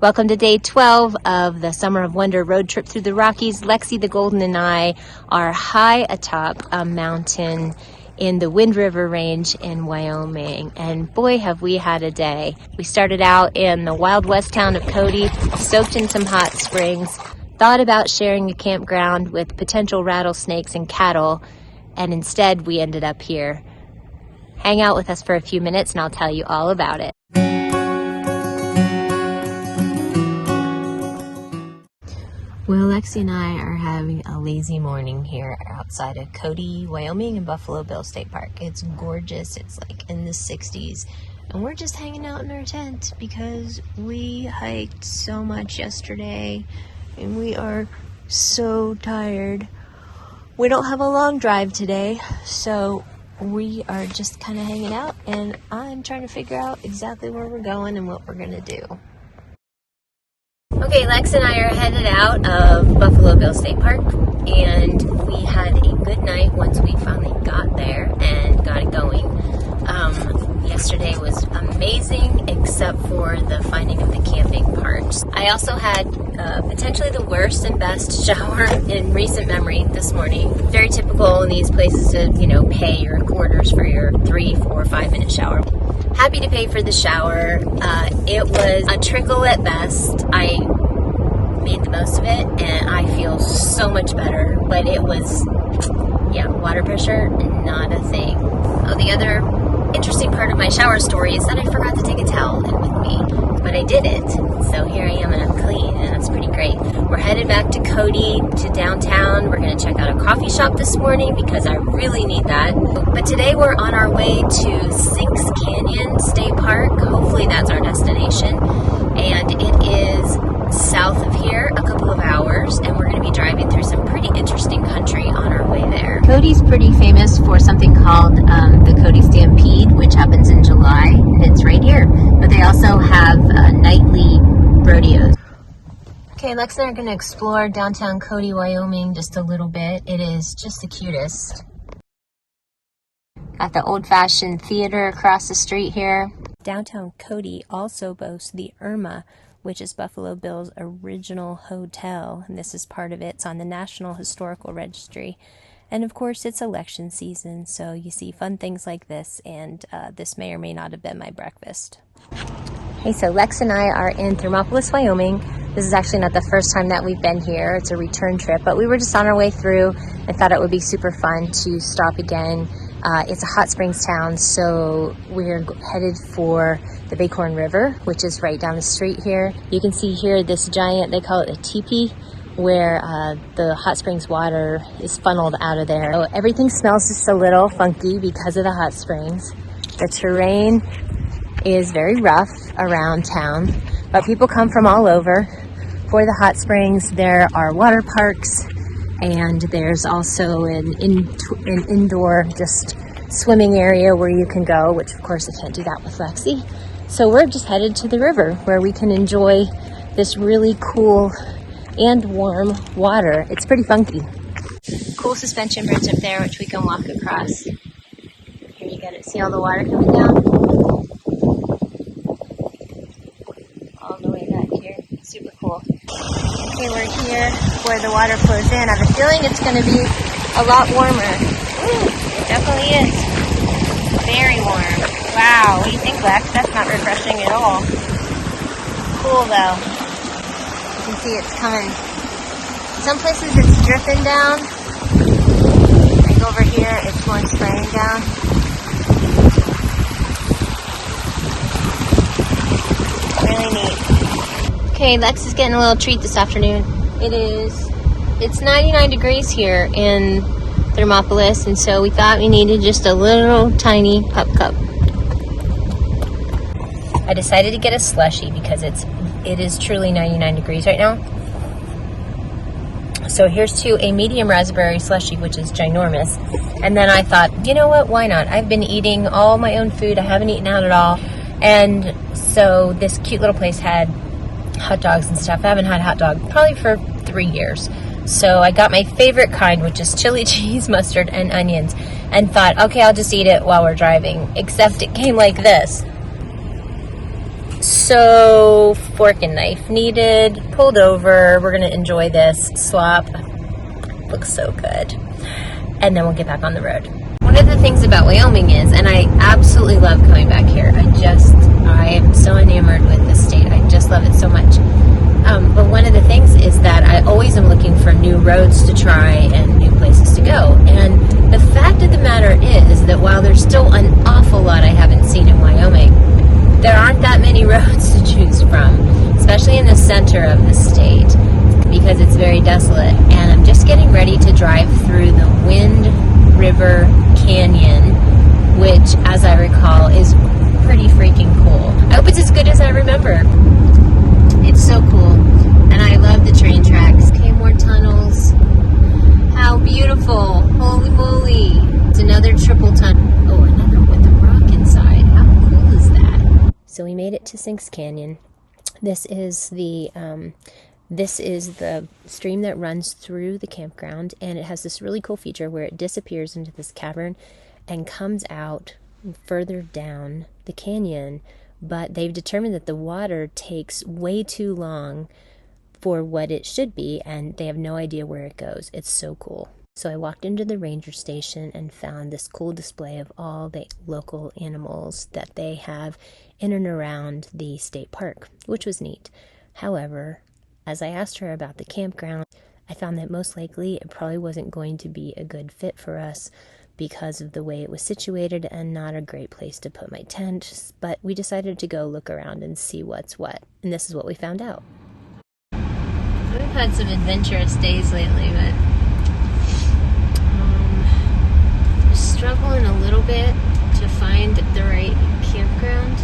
Welcome to day 12 of the Summer of Wonder road trip through the Rockies. Lexi the Golden and I are high atop a mountain in the Wind River Range in Wyoming, and boy have we had a day. We started out in the Wild West town of Cody, soaked in some hot springs, thought about sharing a campground with potential rattlesnakes and cattle, and instead we ended up here. Hang out with us for a few minutes and I'll tell you all about it. Well, Lexi and I are having a lazy morning here outside of Cody, Wyoming and Buffalo Bill State Park. It's gorgeous. It's like in the 60s. And we're just hanging out in our tent because we hiked so much yesterday and we are so tired. We don't have a long drive today, so we are just kind of hanging out, and I'm trying to figure out exactly where we're going and what we're going to do. Okay, Lex and I are headed out of Buffalo Bill State Park, and we had a good night once we finally got there and got it going. Yesterday was amazing, except for the finding of the camping part. I also had potentially the worst and best shower in recent memory this morning. Very typical in these places to, pay your quarters for your 3, 4, 5 minute shower. Happy to pay for the shower. It was a trickle at best. I made the most of it and I feel so much better, but it was, water pressure, not a thing. Oh, the other interesting part of my shower story is that I forgot to take a towel in with me, but I did it. So here I am and I'm clean, and that's pretty great. We're headed back to Cody, to downtown. We're going to check out a coffee shop this morning because I really need that. But today we're on our way to Sinks Canyon State Park. Hopefully that's our destination. And it is south of here, a couple of hours, and we're going to be driving through some pretty interesting country on our way there. Cody's pretty famous for something called the Cody Stampede, which happens in July, and it's right here. But they also have nightly rodeos. Okay, Lex and I are going to explore downtown Cody, Wyoming just a little bit. It is just the cutest. Got the old-fashioned theater across the street here. Downtown Cody also boasts the Irma, which is Buffalo Bill's original hotel, and this is part of it. It's on the National Historical Registry. And of course, it's election season, so you see fun things like this, and this may or may not have been my breakfast. Hey, so Lex and I are in Thermopolis, Wyoming. This is actually not the first time that we've been here. It's a return trip, but we were just on our way through. I thought it would be super fun to stop again. It's a hot springs town, so we're headed for the Bighorn River, which is right down the street here. You can see here this giant, they call it a teepee, where the hot springs water is funneled out of there. So everything smells just a little funky because of the hot springs. The terrain is very rough around town, but people come from all over for the hot springs. There are water parks, and there's also an indoor just swimming area where you can go, which of course I can't do that with Lexi. So we're just headed to the river where we can enjoy this really cool and warm water. It's pretty funky. Cool suspension bridge up there, which we can walk across. Here you get it. See all the water coming down? All the way back here. Super cool. Okay, we're here where the water flows in. I have a feeling it's going to be a lot warmer. Ooh, it definitely is. Very warm. Wow, what do you think, Lex? That's not refreshing at all. Cool though. You can see it's coming. Some places it's dripping down. Like over here, it's more spraying down. Really neat. Okay, Lex is getting a little treat this afternoon. It's 99 degrees here in Thermopolis, and so we thought we needed just a little tiny pup cup. I decided to get a slushie because it is truly 99 degrees right now. So here's to a medium raspberry slushie, which is ginormous. And then I thought, you know what, why not? I've been eating all my own food. I haven't eaten out at all. And so this cute little place had hot dogs and stuff. I haven't had a hot dog probably for 3 years. So I got my favorite kind, which is chili cheese, mustard, and onions. And thought, okay, I'll just eat it while we're driving. Except it came like this. So, fork and knife needed, pulled over. We're gonna enjoy this swap. Looks so good. And then we'll get back on the road. One of the things about Wyoming is, and I absolutely love coming back here. I am so enamored with this state. I just love it so much. But one of the things is that I always am looking for new roads to try and new places to go. And the fact of the matter is that while there's still an awful lot I haven't seen in Wyoming, there aren't that many roads to choose from, especially in the center of the state, because it's very desolate. And I'm just getting ready to drive through the Wind River Canyon, which, as I recall, is pretty freaking cool. I hope it's as good as I remember. It's so cool. And I love the train tracks. Okay, more tunnels. How beautiful. Holy moly. It's another triple tunnel. Oh, another with a rock inside. How cool is that? So we made it to Sinks Canyon. This is the stream that runs through the campground, and it has this really cool feature where it disappears into this cavern and comes out further down the canyon. But they've determined that the water takes way too long for what it should be, and they have no idea where it goes. It's so cool. So I walked into the ranger station and found this cool display of all the local animals that they have in and around the state park, which was neat. However, as I asked her about the campground, I found that most likely it probably wasn't going to be a good fit for us because of the way it was situated and not a great place to put my tent. But we decided to go look around and see what's what. And this is what we found out. We've had some adventurous days lately, but just struggling a little bit to find the right campground.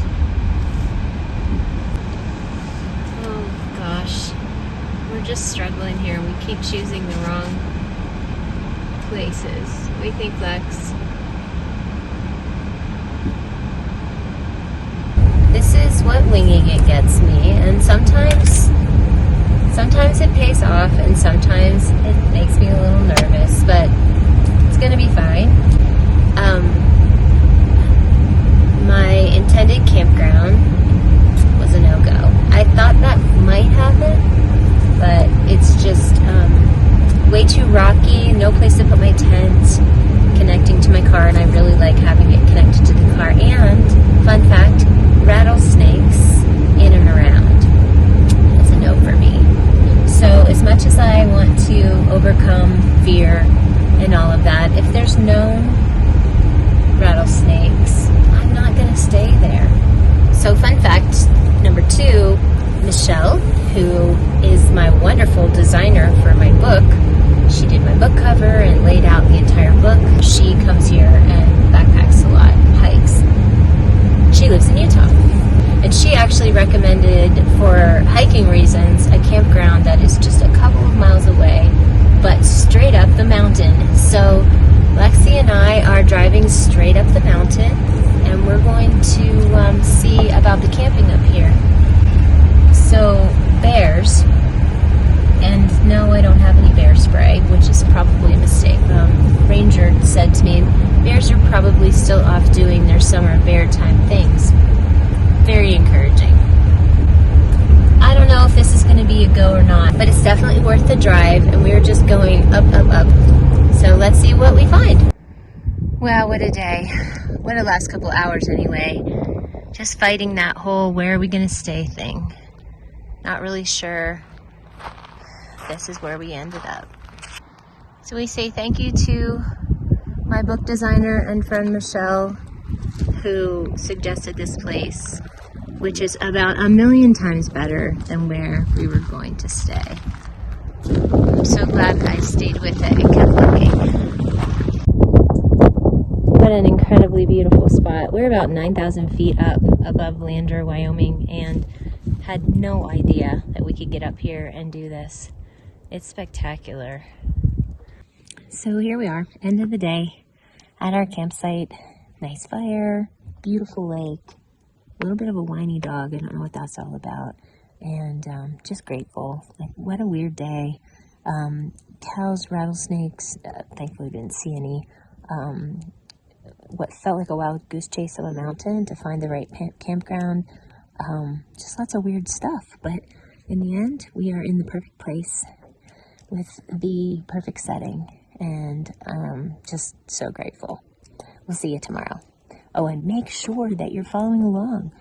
Oh gosh, we're just struggling here. We keep choosing the wrong places. What do you think, Lex? This is what winging it gets me, and sometimes it pays off, and sometimes it makes me a little nervous, but it's gonna be fine. My intended campground was a no-go. I thought that might happen, but it's just way too rocky, no place to put my tent, connecting to my car, and I really like having it connected to the car. And, fun fact, rattlesnakes in and around. It's a no for me. So as much as I want to overcome fear and all of that, if there's no rattlesnakes, I'm not going to stay there. So fun fact number 2, Michelle, who is my wonderful designer for my book, she did my book cover and laid out the entire book. She comes here and backpacks a lot, hikes. She lives in Utah. And she actually recommended, for hiking reasons, a campground that is just a couple of miles away, but straight up the mountain. So Lexi and I are driving straight up the mountain, and we're going to see about the camping up here. So bears, and no, I don't have any bear spray, which is probably a mistake. Ranger said to me, bears are probably still off doing their summer bear time things. Very encouraging. I don't know if this is going to be a go or not, but it's definitely worth the drive, and we're just going up, up, up. So let's see what we find. Wow, what a day. What a last couple hours anyway. Just fighting that whole where are we going to stay thing. Not really sure. This is where we ended up. So we say thank you to my book designer and friend Michelle, who suggested this place, which is about 1,000,000 times better than where we were going to stay. I'm so glad that I stayed with it and kept looking. What an incredibly beautiful spot. We're about 9,000 feet up above Lander, Wyoming, and had no idea that we could get up here and do this. It's spectacular. So here we are, end of the day, at our campsite. Nice fire, beautiful lake, a little bit of a whiny dog. I don't know what that's all about. And just grateful. Like, what a weird day. Cows, rattlesnakes, thankfully didn't see any. What felt like a wild goose chase of a mountain to find the right campground. just lots of weird stuff. But in the end, we are in the perfect place with the perfect setting, and just so grateful. We'll see you tomorrow. Oh, and make sure that you're following along.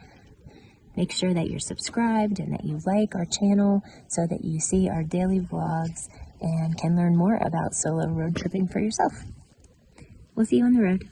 Make sure that you're subscribed and that you like our channel so that you see our daily vlogs and can learn more about solo road tripping for yourself. We'll see you on the road.